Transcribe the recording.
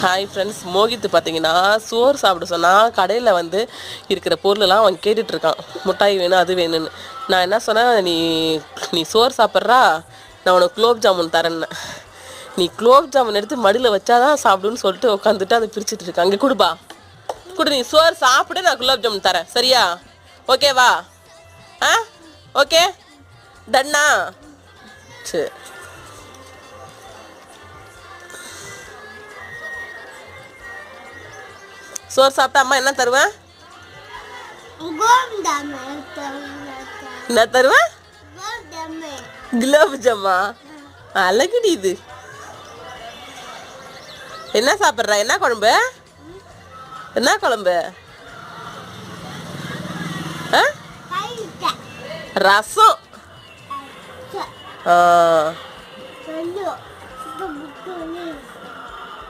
Hi friends, மோகித்து பார்த்தீங்கன்னா சோறு சாப்பிட சொன்னால் கடையில் வந்து இருக்கிற பொருளெல்லாம் அவன் கேட்டுட்ருக்கான். மிட்டாய் வேணும், அது வேணும்னு. நான் என்ன சொன்னேன், நீ சோறு சாப்பிட்றா, நான் உனக்கு குலோப் ஜாமுன் தரேன்னு. நீ குலோப் ஜாமுன் எடுத்து மடியில் வச்சாதான் சாப்பிடுன்னு சொல்லிட்டு உட்காந்துட்டு அதை பிரிச்சுட்டு இருக்கான். அங்கே கொடுப்பா, கொடு. நீ சோறு சாப்பிடு, நான் குலோப் ஜாமுன் தரேன், சரியா? ஓகேவா? ஆ, ஓகே, டன்னா? சரி. சோறு சாப்பிட்டா அம்மா என்ன தருவேன்? என்ன தருவேன்? குலோப் ஜாமா? அழகுடி இது. என்ன சாப்பிட்ற? என்ன குழம்பு? என்ன குழம்பு? ரசம்.